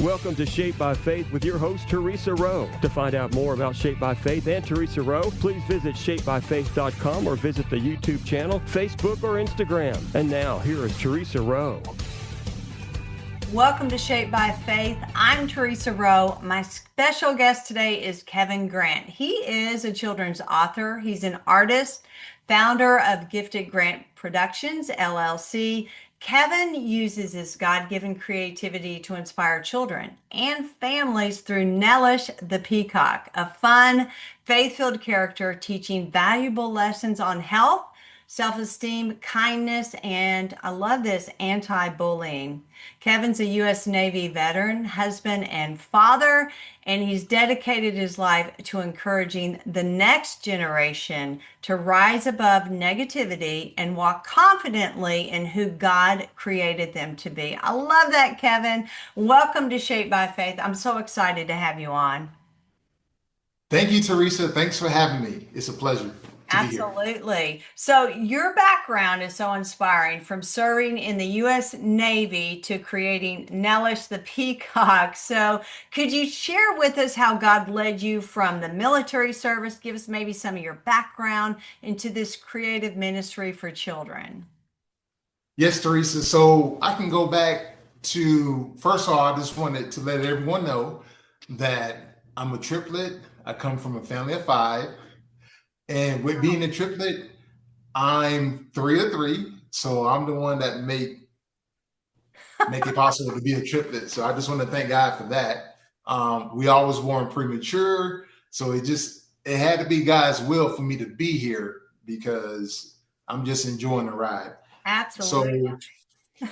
Welcome to Shaped by Faith with your host, Theresa Rowe. To find out more about Shaped by Faith and Theresa Rowe, please visit shapedbyfaith.com or visit the YouTube channel, Facebook, or Instagram. And now, here is Theresa Rowe. Welcome to Shaped by Faith. I'm Theresa Rowe. My special guest today is Kevin Grant. He is a children's author. He's an artist, founder of Gifted Grant Productions, LLC. Kevin uses his God-given creativity to inspire children and families through Nelish the Peacock, a fun, faith-filled character teaching valuable lessons on health, self-esteem, kindness, and I love this, anti-bullying. Kevin's a U.S. Navy veteran, husband, and father, and he's dedicated his life to encouraging the next generation to rise above negativity and walk confidently in who God created them to be. I love that, Kevin. Welcome to Shaped by Faith. I'm so excited to have you on. Thank you, Theresa. Thanks for having me. It's a pleasure. Absolutely. So your background is so inspiring, from serving in the U.S. Navy to creating Nelish the Peacock. So could you share with us how God led you from the military service? Give us maybe some of your background into this creative ministry for children. Yes, Theresa. So I can go back to, first of all, I just wanted to let everyone know that I'm a triplet. I come from a family of 5. And with being a triplet, I'm 3 of 3. So I'm the one that make it possible to be a triplet. So I just want to thank God for that. We all was born premature. So it had to be God's will for me to be here, because I'm just enjoying the ride. Absolutely. So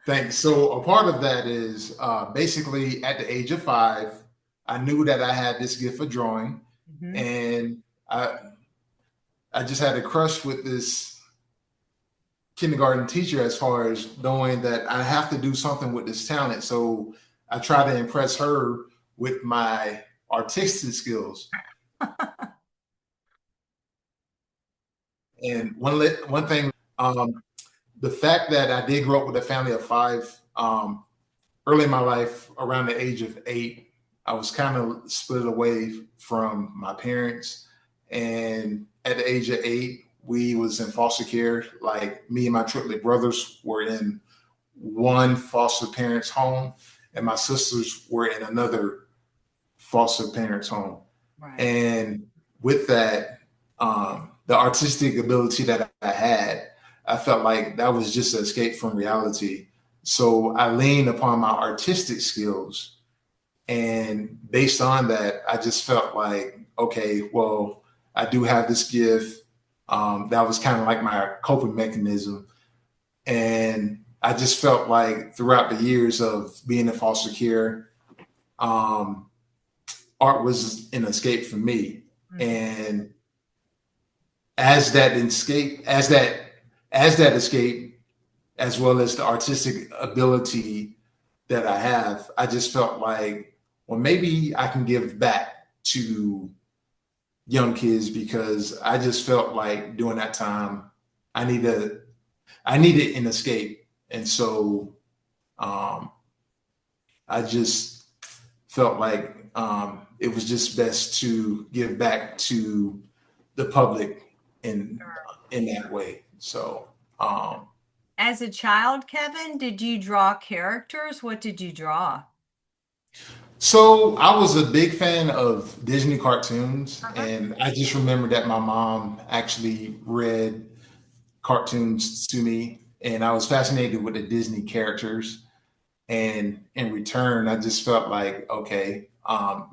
thanks. So a part of that is basically at the age of 5, I knew that I had this gift for drawing. Mm-hmm. And I just had a crush with this kindergarten teacher, as far as knowing that I have to do something with this talent. So I tried to impress her with my artistic skills. And one thing, the fact that I did grow up with a family of 5, early in my life, around the age of 8, I was kind of split away from my parents. And at the age of 8, we was in foster care. Like, me and my triplet brothers were in one foster parent's home, and my sisters were in another foster parent's home. Right. And with that, the artistic ability that I had, I felt like that was just an escape from reality. So I leaned upon my artistic skills. And based on that, I just felt like, okay, well, I do have this gift. That was kind of like my coping mechanism. And I just felt like throughout the years of being in foster care, art was an escape for me. Mm-hmm. And as that escape, as well as the artistic ability that I have, I just felt like, well, maybe I can give back to young kids, because I just felt like during that time I needed an escape. And so I just felt like it was just best to give back to the public in that way. So as a child, Kevin, did you draw characters? What did you draw? So I was a big fan of Disney cartoons. Uh-huh. And I just remember that my mom actually read cartoons to me, and I was fascinated with the Disney characters. And in return, I just felt like, okay,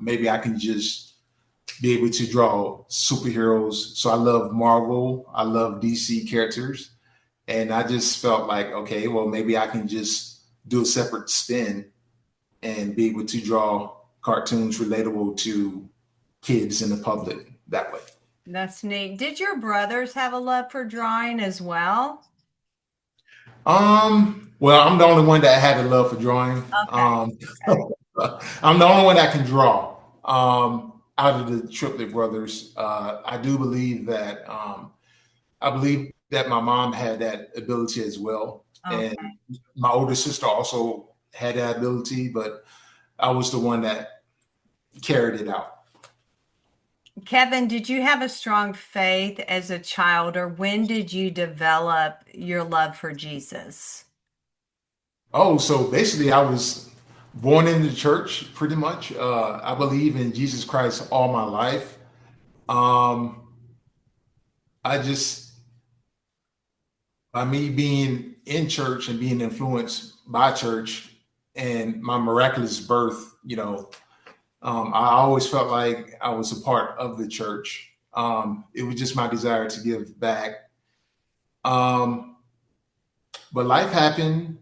maybe I can just be able to draw superheroes. So I love Marvel, I love DC characters. And I just felt like, okay, well, maybe I can just do a separate spin and be able to draw cartoons relatable to kids in the public that way. That's neat. Did your brothers have a love for drawing as well? Well, I'm the only one that had a love for drawing. Okay. I'm the only one that can draw. Out of the triplet brothers, I do believe that my mom had that ability as well. Okay. And my older sister also had that ability, but I was the one that carried it out. Kevin, did you have a strong faith as a child, or when did you develop your love for Jesus? Oh, so basically, I was born in the church pretty much. I believe in Jesus Christ all my life. Um, I just, by me being in church and being influenced by church and my miraculous birth, I always felt like I was a part of the church. It was just my desire to give back. Um, but life happened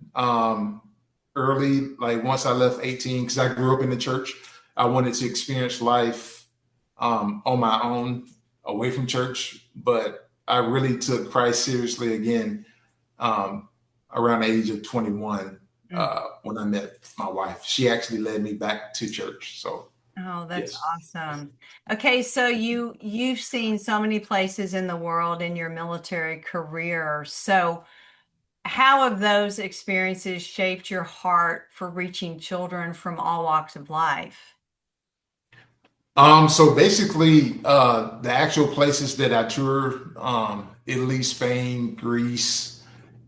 early, like once I left 18, because I grew up in the church. I wanted to experience life on my own, away from church. But I really took Christ seriously again around the age of 21 Mm. when I met my wife. She actually led me back to church. So, Oh, that's yes. awesome. Okay, so you've seen so many places in the world in your military career. So how have those experiences shaped your heart for reaching children from all walks of life? So basically, the actual places that I toured, Italy, Spain, Greece,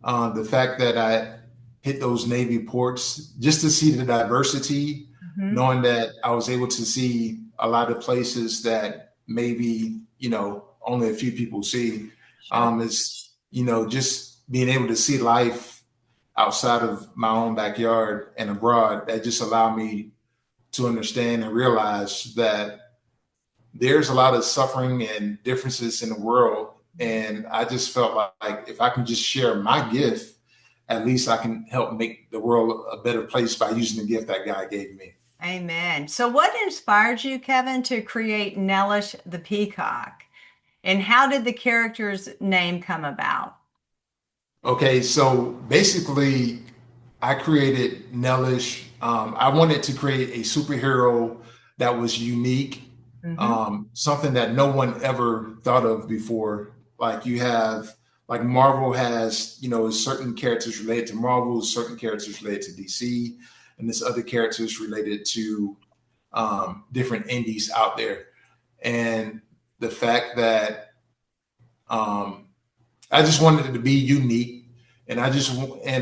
the fact that I hit those Navy ports just to see the diversity, Mhm. knowing that I was able to see a lot of places that maybe, only a few people see, Sure. is, just being able to see life outside of my own backyard and abroad, that just allowed me to understand and realize that there's a lot of suffering and differences in the world. And I just felt like if I can just share my gift, at least I can help make the world a better place by using the gift that God gave me. Amen. So what inspired you, Kevin, to create Nelish the Peacock? And how did the character's name come about? Okay, so basically, I created Nellish. I wanted to create a superhero that was unique, Hmm. something that no one ever thought of before. Like you have, like Marvel has, certain characters related to Marvel, certain characters related to DC, and there's other characters related to different indies out there. And the fact that um, I just wanted it to be unique, and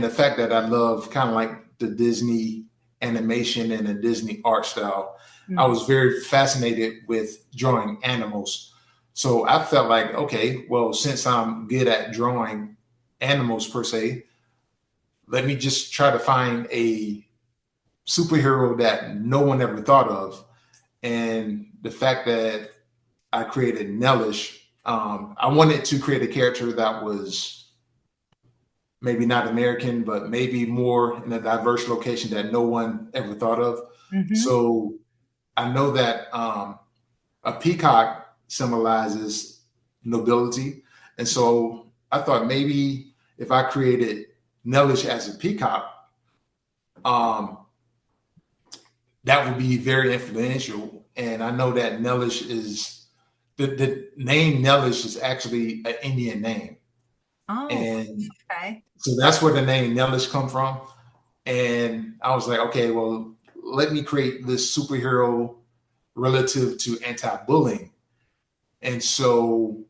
the fact that I love kind of like the Disney animation and the Disney art style. I Hmm. was very fascinated with drawing animals, so I felt like, okay, well, since I'm good at drawing animals per se, let me just try to find a superhero that no one ever thought of. And the fact that I created Nellish, I wanted to create a character that was maybe not American, but maybe more in a diverse location that no one ever thought of. Hmm. So I know that a peacock symbolizes nobility. And so I thought maybe if I created Nellish as a peacock, um, that would be very influential. And I know that Nellish is the name Nellish is actually an Indian name. Oh, And okay. so that's where the name Nellish come from. And I was like, okay, well, let me create this superhero relative to anti-bullying. And so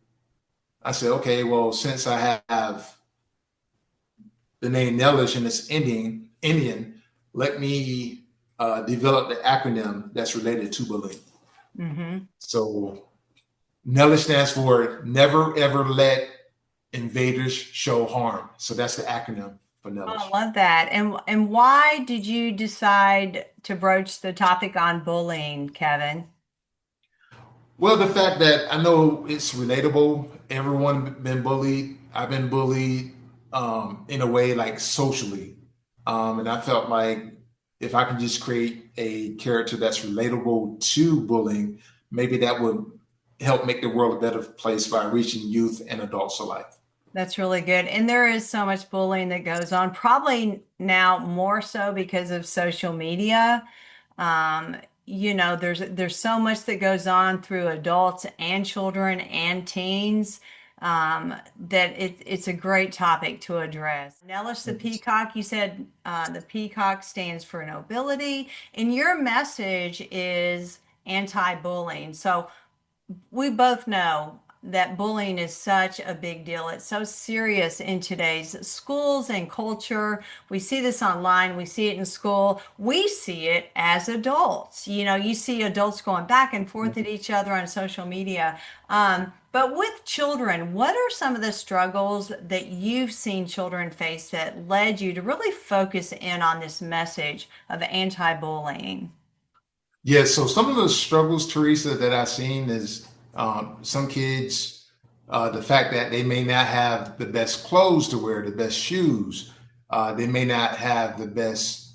I said, okay, well, since I have the name Nellish and it's Indian, let me develop the acronym that's related to bullying. Hmm. So Nellish stands for Never Ever Let Invaders Show Harm. So that's the acronym for Oh, I Nellish. love that. And why did you decide to broach the topic on bullying, Kevin? Well, the fact that I know it's relatable. Everyone been bullied. I've been bullied in a way, like socially, and I felt like if I can just create a character that's relatable to bullying, maybe that would help make the world a better place by reaching youth and adults alike. That's really good. And there is so much bullying that goes on, probably now more so because of social media. Um, there's so much that goes on through adults and children and teens that it's a great topic to address. Nelish the Peacock, you said the peacock stands for nobility, and your message is anti-bullying. So we both know that bullying is such a big deal. It's so serious in today's schools and culture. We see this online, we see it in school, we see it as adults. You know, you see adults going back and forth at each other on social media. But with children, what are some of the struggles that you've seen children face that led you to really focus in on this message of anti-bullying? Yeah, so some of the struggles, Teresa, that I've seen is some kids, the fact that they may not have the best clothes to wear, the best shoes, they may not have the best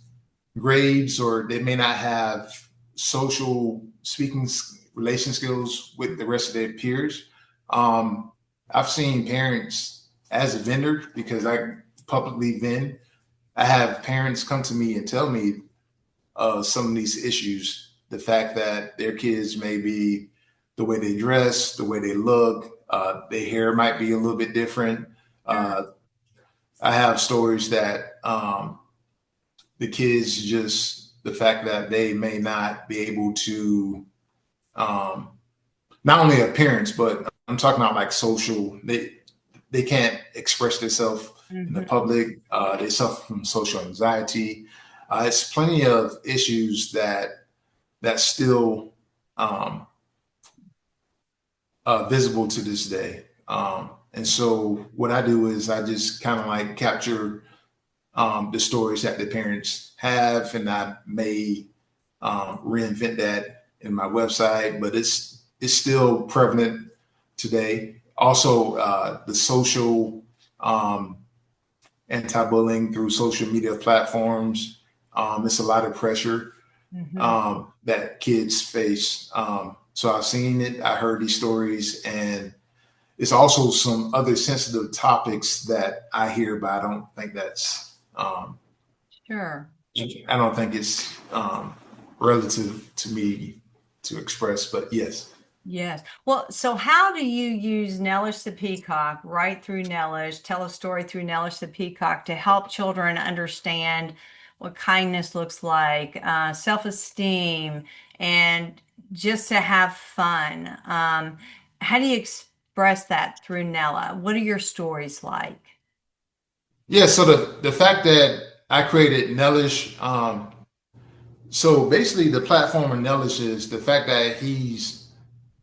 grades, or they may not have social speaking relation skills with the rest of their peers. I've seen parents, as a vendor, because I publicly vend, I have parents come to me and tell me some of these issues. The fact that their kids may be the way they dress, the way they look, their hair might be a little bit different. Uh, I have stories that the kids just, the fact that they may not be able to, not only appearance, but I'm talking about like social, they can't express themselves in the public. They suffer from social anxiety. It's plenty of issues that's still visible to this day. And so what I do is I just kind of like capture the stories that the parents have, and I may reinvent that in my website, but it's still prevalent today. Also, the social anti-bullying through social media platforms. It's a lot of pressure that kids face. So I've seen it, I heard these stories, and it's also some other sensitive topics that I hear, but I don't think that's, Sure. I don't think it's relative to me to express, but yes. Yes. Well, so how do you use Nelish the Peacock, right through Nelish, tell a story through Nelish the Peacock to help children understand what kindness looks like, self-esteem, and just to have fun? How do you express that through Nella? What are your stories like? Yeah, so the fact that I created Nelish, so basically the platform of Nelish is the fact that he's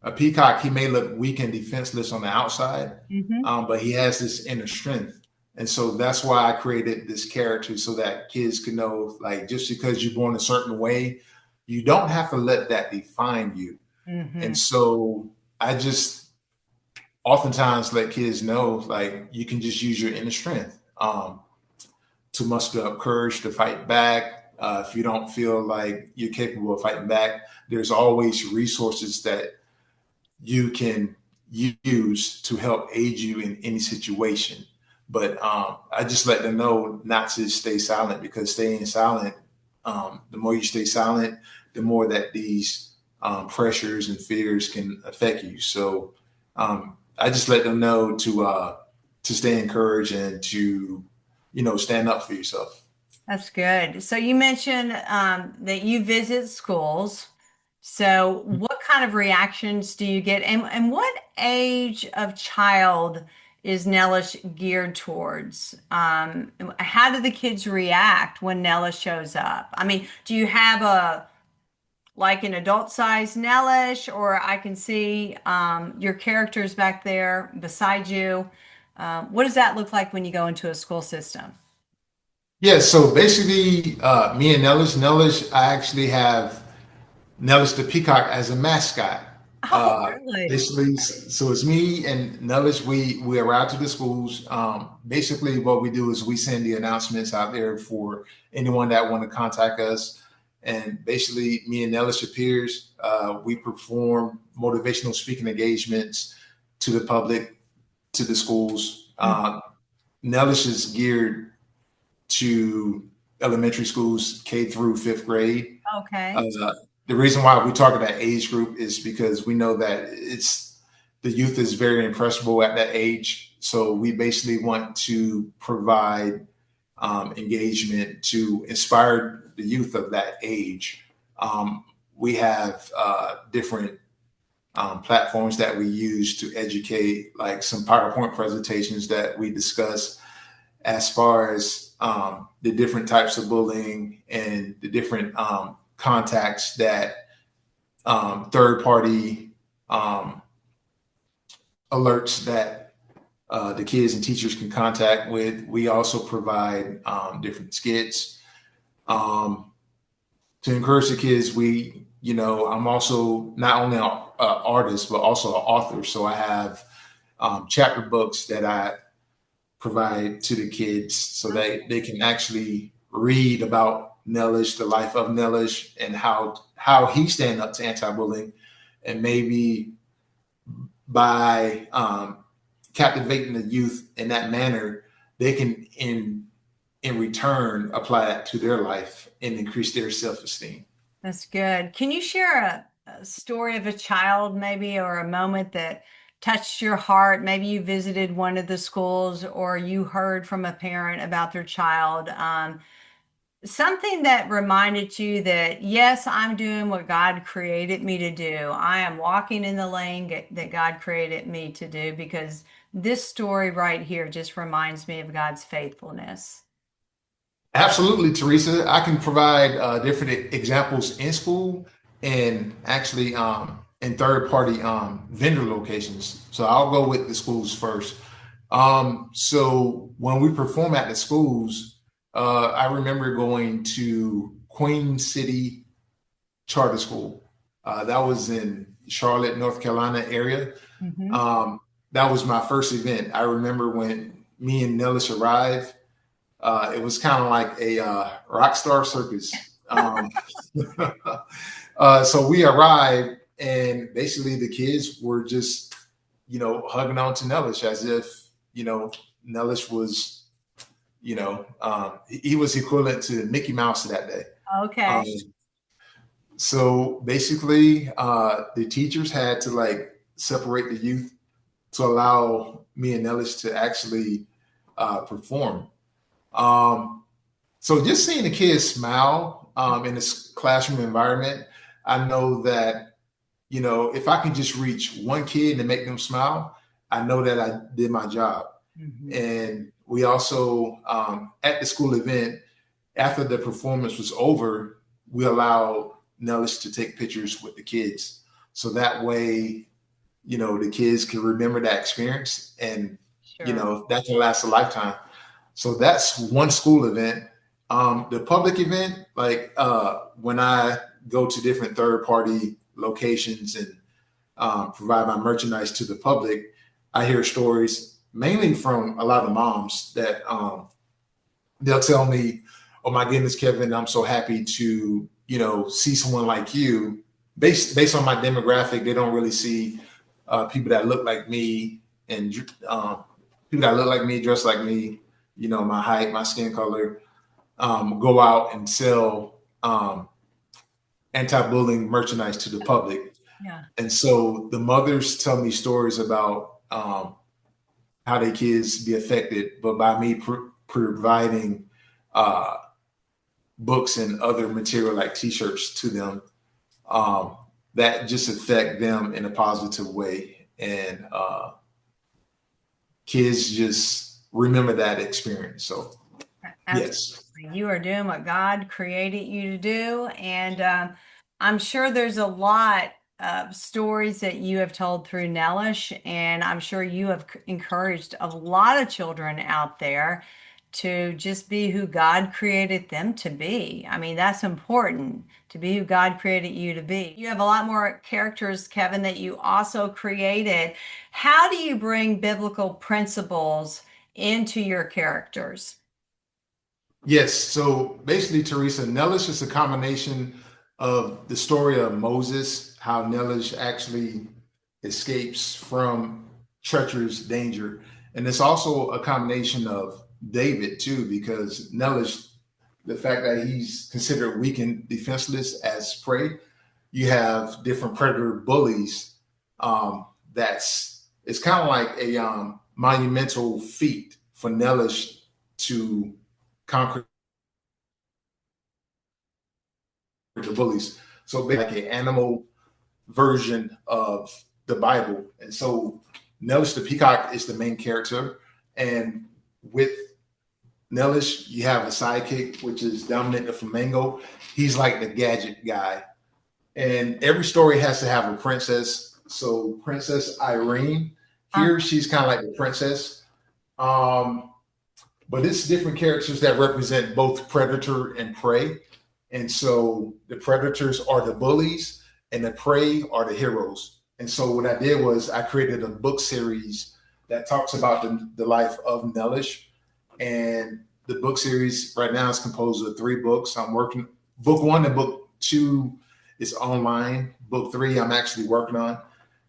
a peacock. He may look weak and defenseless on the outside, Hmm. but he has this inner strength. And so that's why I created this character, so that kids can know, like, just because you're born a certain way, you don't have to let that define you. And Hmm. so I just oftentimes let kids know, like, you can just use your inner strength to muster up courage to fight back. If you don't feel like you're capable of fighting back, there's always resources that you can use to help aid you in any situation. But I just let them know not to stay silent, because staying silent, the more you stay silent, the more that these pressures and fears can affect you. So I just let them know to stay encouraged and to, stand up for yourself. That's good. So you mentioned that you visit schools. So what kind of reactions do you get? And what age of child is Nella geared towards? How do the kids react when Nella shows up? I mean, do you have like an adult size Nellish, or I can see your characters back there beside you. What does that look like when you go into a school system? Yeah, so basically, me and Nellis, I actually have Nelish the Peacock as a mascot. Oh, really? Basically, so it's me and Nellis. We arrive to the schools. Basically, what we do is we send the announcements out there for anyone that want to contact us. And basically, me and Nellis appears. We perform motivational speaking engagements to the public, to the schools. Nellis is geared to elementary schools, K through fifth grade. Okay. Uh, the reason why we target that age group is because we know that the youth is very impressionable at that age. So we basically want to provide engagement to inspire the youth of that age. We have different platforms that we use to educate, like some PowerPoint presentations that we discuss as far as the different types of bullying and the different contacts that third party alerts that the kids and teachers can contact with. We also provide different skits to encourage the kids. I'm also not only an artist, but also an author. So I have chapter books that I provide to the kids so that they can actually read about Nelish, the life of Nelish, and how he stand up to anti-bullying, and maybe by captivating the youth in that manner, they can in return apply that to their life and increase their self-esteem. That's good. Can you share a story of a child maybe, or a moment that touched your heart? Maybe you visited one of the schools, or you heard from a parent about their child. Something that reminded you that, yes, I'm doing what God created me to do. I am walking in the lane that God created me to do, because this story right here just reminds me of God's faithfulness. Absolutely, Theresa. I can provide different examples in school and actually in third-party vendor locations. So I'll go with the schools first. So when we perform at the schools, I remember going to Queen City Charter School. That was in Charlotte, North Carolina area. Mm-hmm. That was my first event. I remember when me and Nelish arrived. It was kind of like a rock star circus. So we arrived, and basically the kids were just, hugging on to Nelish as if, Nelish was, he was equivalent to Mickey Mouse that day. Okay. So basically, the teachers had to separate the youth to allow me and Nelish to actually perform. So just seeing the kids smile in this classroom environment, I know that, if I can just reach one kid and make them smile, I know that I did my job. Mm-hmm. And we also, at the school event, after the performance was over, we allowed Nelish to take pictures with the kids. So that way, the kids can remember that experience, and, Sure. That can last a lifetime. So that's one school event. The public event, when I go to different third-party locations and provide my merchandise to the public, I hear stories mainly from a lot of moms that they'll tell me, "Oh my goodness, Kevin, I'm so happy to see someone like you." Based on my demographic, they don't really see people that look like me and people that look like me, dress like me. My height, my skin color, go out and sell anti-bullying merchandise to the public. Yeah. And so the mothers tell me stories about how their kids be affected, but by me providing books and other material like T-shirts to them, that just affect them in a positive way. And kids just remember that experience. So, Absolutely. Yes. You are doing what God created you to do. And I'm sure there's a lot of stories that you have told through Nelish, and I'm sure you have encouraged a lot of children out there to just be who God created them to be. I mean, that's important, to be who God created you to be. You have a lot more characters, Kevin, that you also created. How do you bring biblical principles into your characters? Yes. So basically, Theresa, Nelish is a combination of the story of Moses, how Nelish actually escapes from treacherous danger. And it's also a combination of David too, because Nelish, the fact that he's considered weak and defenseless as prey, you have different predator bullies it's kind of like a monumental feat for Nelish to conquer the bullies. So like an animal version of the Bible. And so Nelish the Peacock is the main character. And with Nelish, you have a sidekick, which is Dominic the Flamingo. He's like the gadget guy. And every story has to have a princess. So Princess Irene, here she's kind of like the princess. But it's different characters that represent both predator and prey. And so the predators are the bullies and the prey are the heroes. And so what I did was I created a book series that talks about the life of Nelish. And the book series right now is composed of 3 books. I'm working, book 1 and book 2 is online. Book 3 I'm actually working on.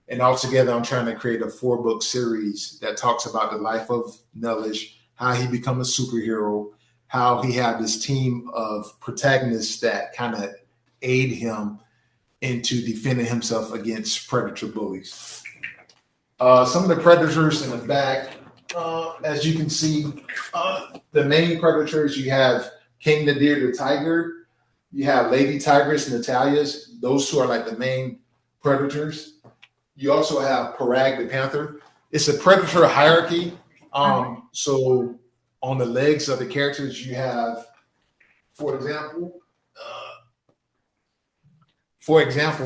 And altogether, I'm trying to create a 4-book series that talks about the life of Nelish, how he become a superhero, how he had this team of protagonists that kind of aid him into defending himself against predator bullies. Some of the predators in the back, as you can see, the main predators, you have King the Deer the Tiger, you have Lady Tigress Natalia's, those 2 are like the main predators. You also have Parag the Panther. It's a predator hierarchy. So on the legs of the characters, you have, for example,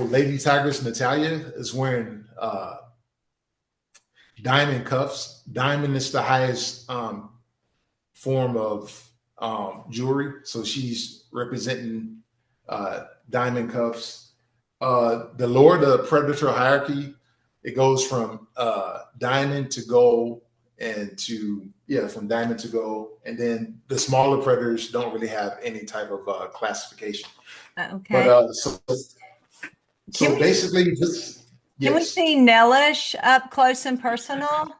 Lady Tigress Natalia is wearing diamond cuffs. Diamond is the highest form of jewelry, so she's representing diamond cuffs. The lower the predator hierarchy, it goes from diamond to gold and from diamond to gold. And then the smaller predators don't really have any type of classification. Okay. But so basically this. Can we see Nelish up close and personal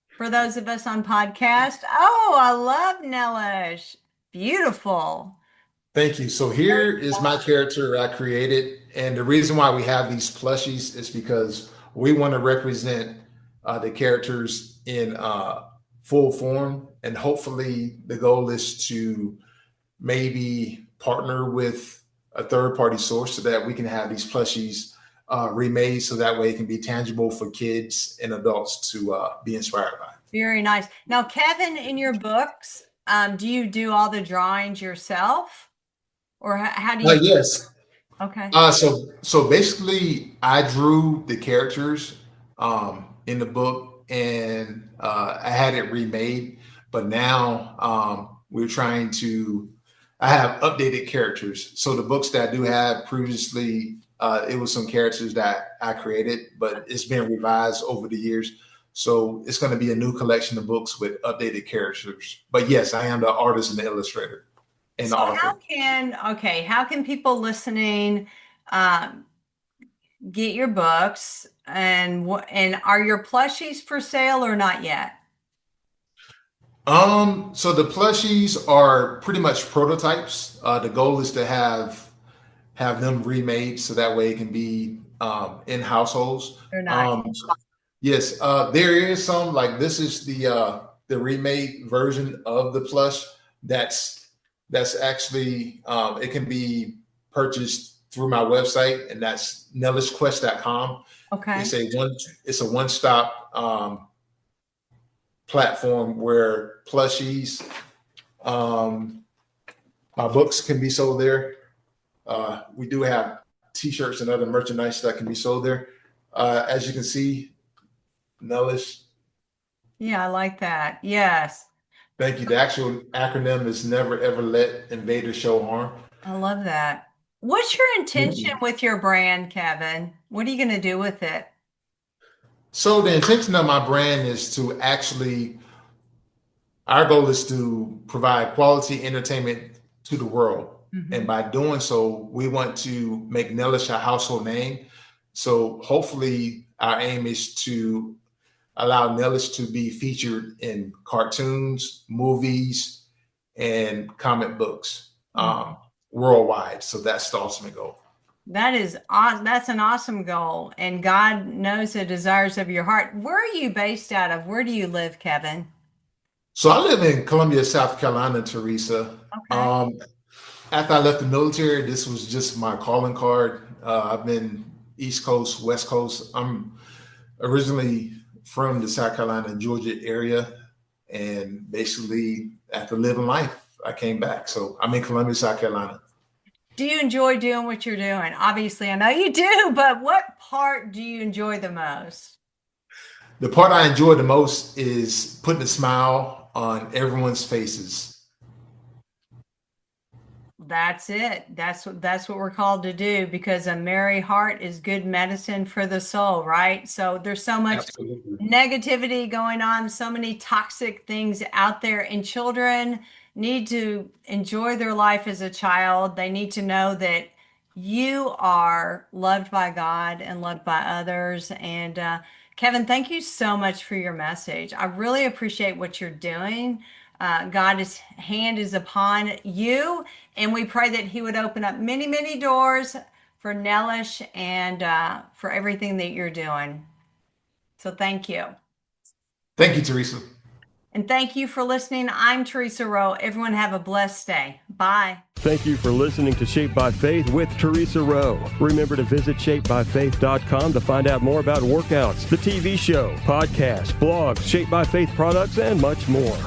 for those of us on podcast? Oh, I love Nelish. Beautiful. Thank you. So here is my character I created. And the reason why we have these plushies is because we want to represent the characters in full form. And hopefully the goal is to maybe partner with a third-party source so that we can have these plushies remade so that way it can be tangible for kids and adults to be inspired by. Very nice. Now, Kevin, in your books, do you do all the drawings yourself? Or how do you? Yes. Okay. So basically, I drew the characters in the book, and I had it remade. But now we're trying to. I have updated characters. So the books that I do have previously, it was some characters that I created, but it's been revised over the years. So it's going to be a new collection of books with updated characters. But yes, I am the artist and the illustrator. So how can people listening get your books, and are your plushies for sale or not yet? So the plushies are pretty much prototypes. The goal is to have them remade so that way it can be in households. They're nice. Yes, there is some, like this is the remade version of the plush that's actually it can be purchased through my website, and that's nelishquest.com. Okay. It's a one-stop platform where plushies, my books can be sold there. We do have t-shirts and other merchandise that can be sold there. As you can see, Nelish. Yeah, I like that. Yes. Thank you. The actual acronym is Never Ever Let Invaders Show Harm. I love that. What's your intention with your brand, Kevin? What are you going to do with it? So the intention of my brand is to actually, our goal is to provide quality entertainment to the world. Mm-hmm. And by doing so, we want to make Nelish a household name. So hopefully our aim is to allow Nelish to be featured in cartoons, movies, and comic books worldwide. So that's the ultimate goal. That is awesome. That's an awesome goal. And God knows the desires of your heart. Where are you based out of? Where do you live, Kevin? So I live in Columbia, South Carolina, Teresa. Okay. After I left the military, this was just my calling card. I've been East Coast, West Coast. I'm originally from the South Carolina, Georgia area. And basically, after living life, I came back. So I'm in Columbia, South Carolina. Do you enjoy doing what you're doing? Obviously, I know you do, but what part do you enjoy the most? The part I enjoy the most is putting a smile on everyone's faces. That's it. That's what we're called to do, because a merry heart is good medicine for the soul, right? So there's so much Absolutely. negativity going on, so many toxic things out there, and children need to enjoy their life as a child. They need to know that you are loved by God and loved by others. And Kevin, thank you so much for your message. I really appreciate what you're doing. God's hand is upon you, and we pray that He would open up many, many doors for Nelish and for everything that you're doing. So thank you. Thank you, Teresa. And thank you for listening. I'm Theresa Rowe. Everyone have a blessed day. Bye. Thank you for listening to Shaped by Faith with Theresa Rowe. Remember to visit shapedbyfaith.com to find out more about workouts, the TV show, podcasts, blogs, Shaped by Faith products, and much more.